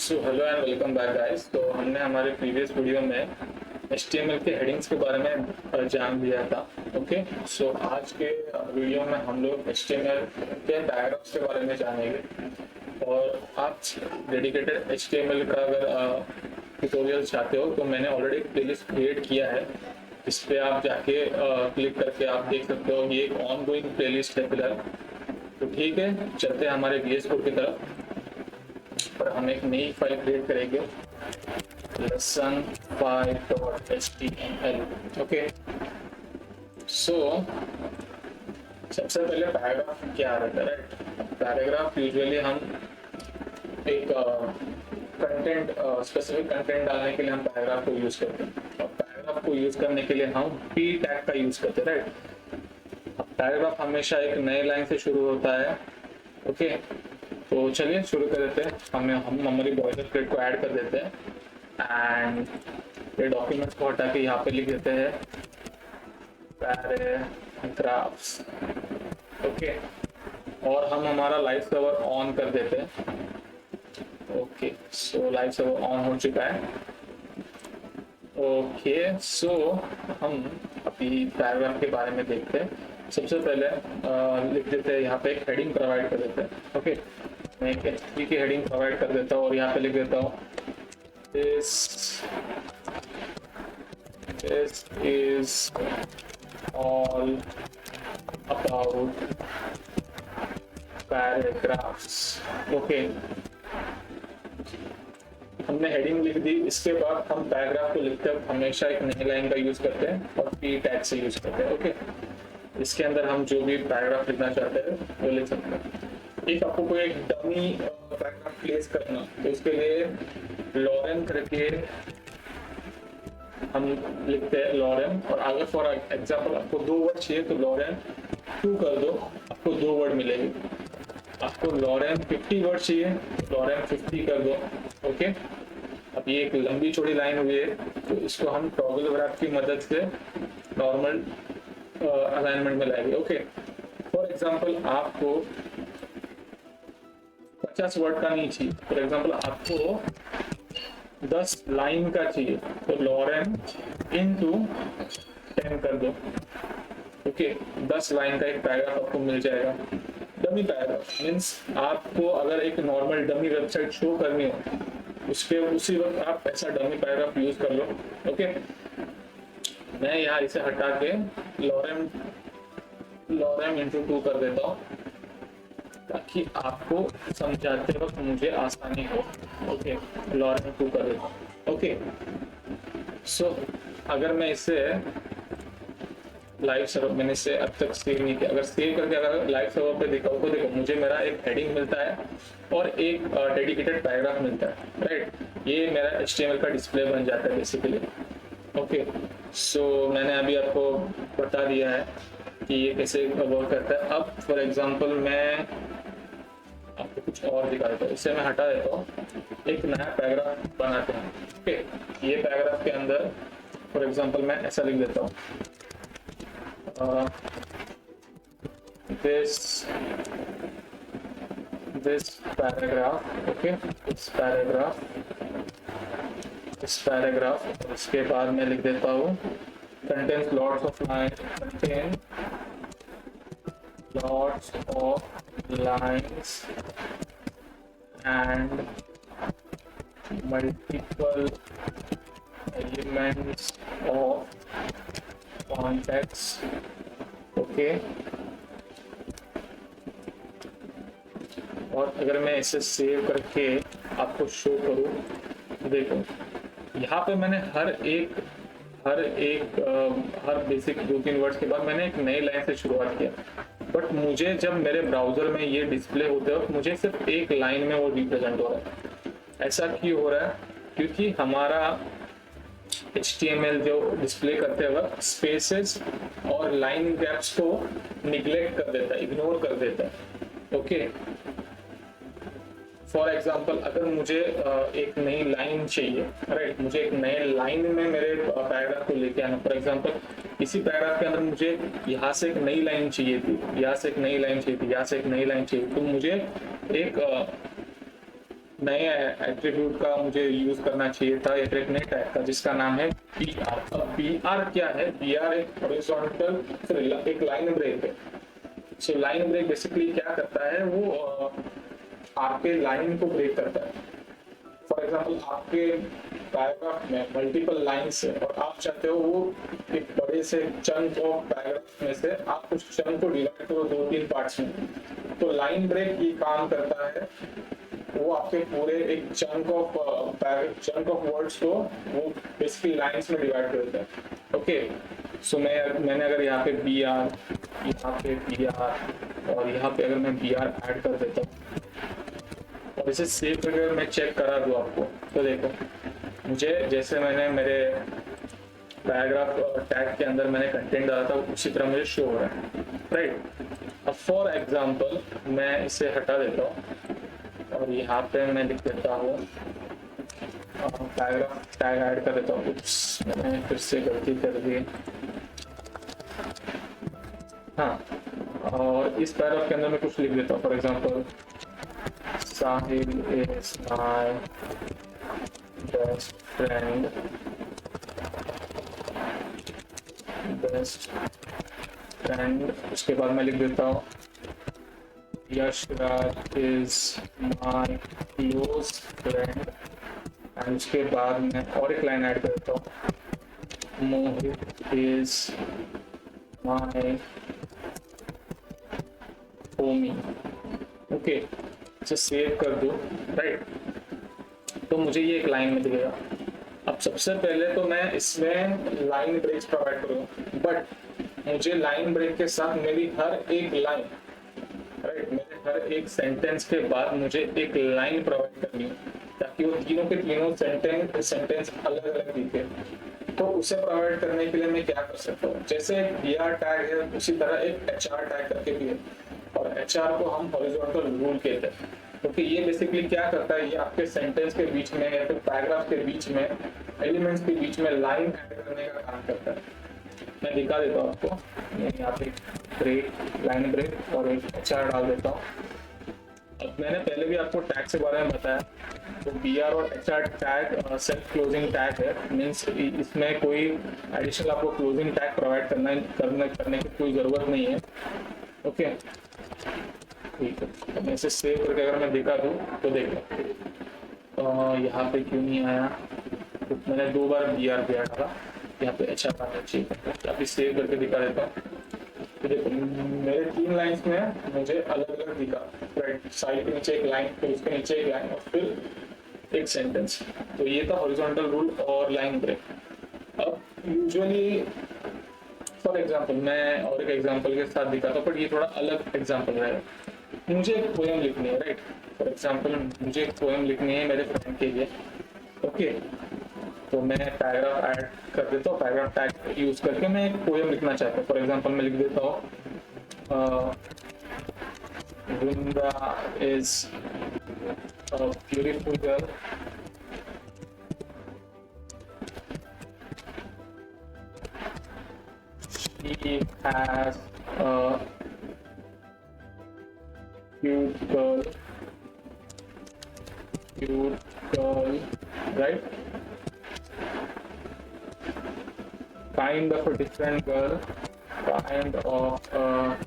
So hello and welcome back guys. तो हमने हमारे प्रीवियस वीडियो में HTML के हेडिंग्स के बारे में जान लिया था। ओके, सो आज के वीडियो में हम लोग HTML के डायग्राम्स के बारे में जानेंगे। और आप डेडिकेटेड HTML का अगर ट्यूटोरियल चाहते हो तो मैंने ऑलरेडी एक प्लेलिस्ट क्रिएट किया है, इस पे आप जाके क्लिक करके आप देख सकते हो। ये एक ऑनगोइंग प्लेलिस्ट है फिलहाल। तो ठीक है, चलते हैं हमारे VS कोड की तरफ। पर हम एक नई फाइल क्रिएट करेंगे, lesson5.html। ओके, सो सबसे पहले पैराग्राफ क्या रहता है, राइट? पैराग्राफ यूजुअली हम एक कंटेंट स्पेसिफिक कंटेंट डालने के लिए हम पैराग्राफ को यूज करते हैं, और पैराग्राफ को यूज करने के लिए हम p टैग का यूज करते हैं, राइट? पैराग्राफ हमेशा एक नए लाइन से शुरू होता है। ओके, तो चलिए शुरू कर देते हैं। हम हमारी बॉयलर प्लेट को ऐड कर देते हैं एंड ये डॉक्यूमेंट्स को हटा के यहाँ पे लिख देते हैं पैराग्राफ्स। ओके, और हम हमारा लाइव सर्वर ऑन कर देते हैं। Okay, so live server on हो चुका है। ओके, सो हम अभी पैराग्राफ के बारे में देखते हैं। सबसे पहले लिख देते हैं, यहाँ पे एक हेडिंग प्रोवाइड कर देते हैं। ओके, मैं एक H3 की हेडिंग प्रोवाइड कर देता हूँ और यहाँ पे लिख देता हूँ this is all about paragraphs. Okay, हमने हेडिंग लिख दी। इसके बाद हम पैराग्राफ को लिखते हैं हमेशा एक नई लाइन का यूज करते हैं और p टैग से यूज करते हैं। ओके, इसके अंदर हम जो भी पैराग्राफ लिखना चाहते हैं वो लिख सकते हैं। एक आपको कोई एक डमी पैराग्राफ प्लेस करना, तो उसके लिए लॉरेन करके हम लिखते हैं लॉरेन, और अगर फॉर एग्जांपल आपको 2 वर्ड चाहिए तो लॉरेन 2 कर दो, आपको 2 वर्ड मिलेंगे। आपको लॉरेन 50 वर्ड चाहिए तो लॉरेन 50 कर दो। ओके, अब ये एक लंबी चौड़ी लाइन हुई है, तो इसको हम टॉगल रैप की मदद से नॉर्मल अलाइनमेंट में लाएंगे। ओके, फॉर एग्जांपल आपको 50 वर्ड का नहीं चाहिए, फॉर एग्जांपल आपको 10 लाइन का चाहिए तो लॉरेन इनटू 10 कर दो। ओके, 10 लाइन का एक पैराग्राफ आपको मिल जाएगा। डमी पैराग्राफ मीन्स आपको अगर एक नॉर्मल डमी वेबसाइट शो करनी हो उसके उसी वक्त आप ऐसा डमी पैराग्राफ यूज कर लो। ओके, मैं यहाँ इसे हटा के लॉरेम इंटू 2 कर देता हूँ ताकि आपको समझाते वक्त मुझे आसानी हो। ओके, लॉरेम 2 कर देता हूँ। ओके, सो अगर मैं इसे लाइव सर्वर, मैंने इसे अब तक सेव नहीं किया, अगर सेव करके अगर लाइव सर्वर पे दिखाऊँ तो देखो मुझे मेरा एक हेडिंग मिलता है और एक डेडिकेटेड पैराग्राफ मिलता है, राइट? ये मेरा HTML का डिस्प्ले बन जाता है बेसिकली। ओके, सो मैंने अभी आपको बता दिया है कि ये कैसे वर्क करता है। अब फॉर एग्जांपल मैं आपको कुछ और दिखा देता हूँ, इसे मैं हटा देता हूँ, एक नया पैराग्राफ बनाते हैं। ओके, ये पैराग्राफ के अंदर फॉर एग्जांपल मैं ऐसा लिख देता हूँ this paragraph। ओके, इस पैराग्राफ उसके बाद मैं लिख देता हूँ contains lots of lines and multiple elements of context। Okay, और अगर मैं इसे सेव करके आपको शो करूँ, देखो यहाँ पे मैंने हर बेसिक 2-3 वर्ड्स के बाद मैंने एक नई लाइन से शुरुआत किया, बट मुझे जब मेरे ब्राउजर में ये डिस्प्ले होते वक्त मुझे सिर्फ एक लाइन में वो रिप्रेजेंट हो रहा है। ऐसा क्यों हो रहा है? क्योंकि हमारा HTML जो डिस्प्ले करते वक्त स्पेसेस और लाइन गैप्स को निग्लेक्ट कर देता है, इग्नोर कर देता है। ओके, फॉर एग्जाम्पल अगर मुझे एक नई लाइन चाहिए, राइट, मुझे एक नए लाइन में मेरे पैराग्राफ को लेके आना। फॉर एग्जाम्पल इसी पैराग्राफ के अंदर मुझे यहाँ से एक नई लाइन चाहिए थी, यहाँ से एक नई लाइन चाहिए थी, यहाँ से एक नई लाइन चाहिए, तो मुझे एक नए एट्रीब्यूट का मुझे यूज करना चाहिए था, एक नए टैग का जिसका नाम है बी आर। अब बी आर क्या है? बी आर एक हॉरिजॉन्टल, एक लाइन ब्रेक है। सो लाइन ब्रेक बेसिकली क्या करता है, वो आपके लाइन को ब्रेक करता है। फॉर एग्जाम्पल आपके पैराग्राफ में मल्टीपल लाइन्स है और आप चाहते हो वो एक बड़े से चंक ऑफ पैराग्राफ में से आप उस चंक को डिवाइड करो 2-3 पार्ट्स में। तो लाइन ब्रेक ये काम करता है, वो आपके पूरे एक चंक ऑफ वर्ड्स को वो बेसिकली लाइंस में डिवाइड कर देता है। ओके, सो मैंने अगर यहाँ पे बी आर, यहाँ पे बी आर और यहाँ पे अगर मैं बी आर ऐड कर देता हूँ और इसे सेव करके मैं चेक करा दूँ आपको, तो देखो मुझे जैसे मैंने मेरे पैराग्राफ टैग के अंदर मैंने कंटेंट डाला था उसी तरह मुझे शो हो रहा है, राइट। अब फॉर एग्जांपल मैं इसे हटा देता हूँ और यहाँ पे मैं लिख देता हूँ पैराग्राफ टैग ऐड कर देता हूँ। मैंने फिर से गलती कर दी। हाँ, और इस पैराग्राफ के अंदर मैं कुछ लिख देता हूँ, for example Sahil is my best friend. उसके बाद मैं लिख देता हूँ Yash Raj is my close friend. And उसके बाद मैं और एक लाइन ऐड कर देता हूँ मोहित इज माय होमी। ओके, इसे सेव कर दो, राइट। तो मुझे ये एक लाइन में दिखेगा। अब सबसे पहले तो मैं इसमें लाइन ब्रेक्स प्रोवाइड करूँगा, बट मुझे लाइन ब्रेक के साथ मेरी हर एक लाइन, राइट, मेरे हर एक सेंटेंस के बाद मुझे एक लाइन प्रोवाइड करनी है ताकि वो तीनों के तीनों सेंटेंस अलग अलग दिखे। तो उसे प्रोवाइड करने के लिए मैं क्या कर सकता हूँ, जैसे बी आर टैग है उसी तरह एक एच आर टैग करके भी है, और एच आर को हम हॉरिजॉन्टल रूल कहते हैं, क्योंकि ये बेसिकली क्या करता है, ये आपके सेंटेंस के बीच में या फिर पैराग्राफ के बीच में, एलिमेंट्स के बीच में लाइन ऐड करने का काम करता है। मैं दिखा देता हूँ आपको, मैं यहाँ पे ब्रेक, लाइन ब्रेक और एक एच आर डाल देता हूँ। अब मैंने पहले भी आपको टैग के बारे में बताया, तो बी आर और H R tag self closing tag है, मीन्स इसमें कोई एडिशनल आपको क्लोजिंग टैग प्रोवाइड करने की कोई ज़रूरत नहीं है। ओके, ठीक है। मैं इसे सेव करके अगर मैं दिखा दूँ तो देखो यहाँ पे क्यों नहीं आया, तो मैंने 2 बार बी आर डाला, यहाँ पे एच आर आना चाहिए। अभी सेव करके दिखा देता हूँ, तो देखो मेरे 3 लाइन्स में मुझे अलग अलग दिखा, राइट। साइड के नीचे एक लाइन, फिर उसके नीचे एक लाइन और फिर एक सेंटेंस। तो ये था हॉरिजॉन्टल रूल और लाइन ब्रेक। अब यूजुअली फॉर एग्जांपल मैं और एक एग्जांपल के साथ दिखाता हूँ, पर ये थोड़ा अलग एग्जांपल रहेगा। मुझे एक पोएम लिखनी है, राइट। फॉर एग्जांपल मुझे एक पोएम लिखनी है मेरे फ्रेंड के लिए। ओके, तो मैं पैराग्राफ ऐड कर देता हूँ, पैराग्राफ टैग यूज करके मैं एक पोएम लिखना चाहता हूँ। फॉर एग्जांपल मैं लिख देता हूँ Vrinda is a beautiful girl, she has a cute girl, right? Kind of a different girl, kind of a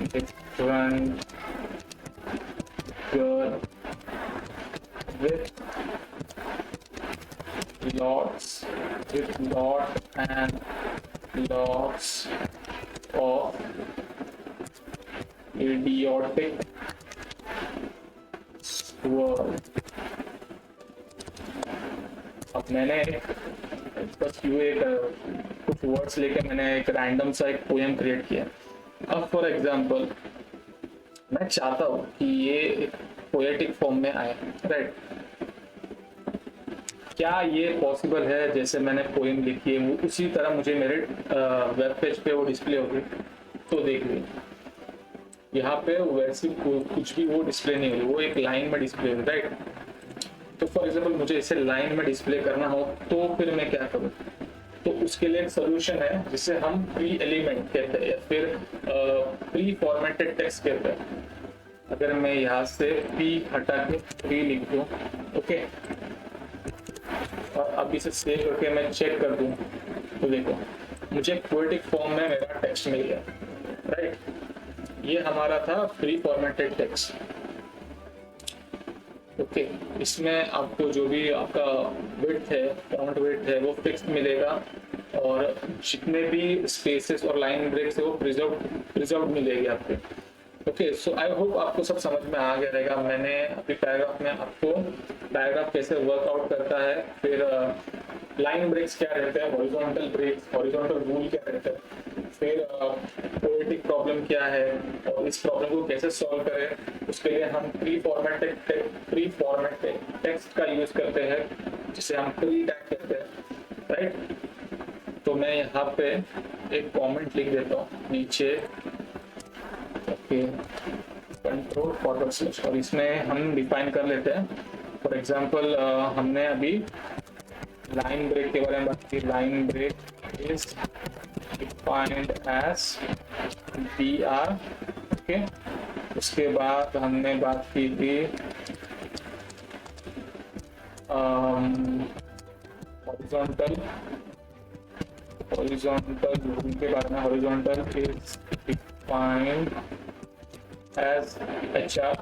different girl with lots and lots of idiotic word। अब मैंने बस कुछ वर्ड्स लेके मैंने एक रैंडम सा एक पोएम क्रिएट किया। अब फॉर एग्जांपल मैं चाहता हूँ कि ये एक पोएटिक फॉर्म में आए, राइट। क्या ये पॉसिबल है जैसे मैंने पोएम लिखी है वो उसी तरह मुझे मेरे वेब पेज पे वो डिस्प्ले होगी? तो देख लीजिए यहाँ पे वैसे कुछ भी वो डिस्प्ले नहीं होगी, वो एक लाइन में डिस्प्ले होगी, राइट। तो फॉर एग्जांपल मुझे इसे लाइन में डिस्प्ले करना हो तो फिर मैं क्या करूँ? तो उसके लिए एक सोल्यूशन है जिसे हम प्री एलिमेंट कहते हैं या फिर प्री फॉर्मेटेड टेक्स्ट कहते हैं। अगर मैं यहाँ से p हटा के 3 लिख दूँ, ओके, और अब इसे सेव करके मैं चेक कर दूँ तो देखो मुझे क्वेटिक फॉर्म में मेरा टेक्स्ट मिल गया, राइट। ये हमारा था प्री फॉर्मेटेड टेक्स्ट, ओके। इसमें आपको जो भी आपका विड्थ है, फॉन्ट विड्थ है, वो फिक्स मिलेगा, और जितने भी स्पेसेस और लाइन ब्रेक्स है वो प्रिजर्व मिलेगी आपको, ओके। सो आई होप आपको सब समझ में आ गया रहेगा। मैंने अभी पैराग्राफ में आपको पैराग्राफ कैसे वर्कआउट करता है, फिर लाइन ब्रेक्स क्या रहते हैं, हॉरिजॉन्टल ब्रेक्स, हॉरिजॉन्टल रूल क्या रहता है, फिर पोएटिक प्रॉब्लम क्या है, और इस प्रॉब्लम को कैसे सॉल्व करें, उसके लिए हम प्री फॉर्मेटेड टेक्स्ट का यूज करते हैं, जिसे हम प्री टैग कहते हैं, राइट। तो मैं यहाँ पे एक कमेंट लिख देता हूँ नीचे, ओके, कंट्रोल फॉरवर्ड स्लैश, और इसमें हम डिफाइन कर लेते हैं। फॉर एग्जांपल हमने अभी लाइन ब्रेक के बारे में बात की। Line break is defined as br, okay. उसके बाद हमने बात की थी हॉरिजॉन्टल रूल के बारे में। Horizontal is defined as hr,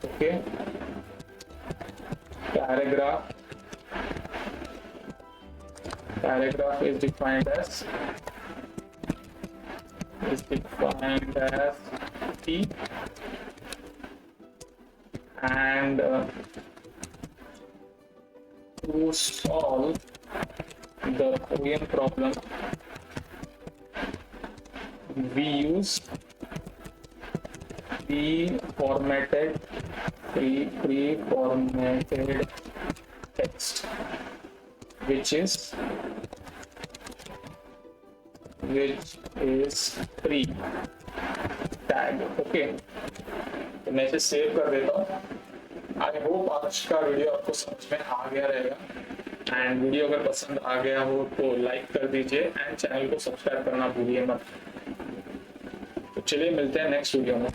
okay. Paragraph is defined as T, and to solve the poem problem we use pre-formatted text, which is pre tag, okay. तो मैं इसे सेव कर देता हूँ। आई होप आज का वीडियो आपको समझ में आ गया रहेगा, एंड वीडियो अगर पसंद आ गया हो तो लाइक कर दीजिए, एंड चैनल को सब्सक्राइब करना भूलिए मत। तो चलिए मिलते हैं नेक्स्ट वीडियो में।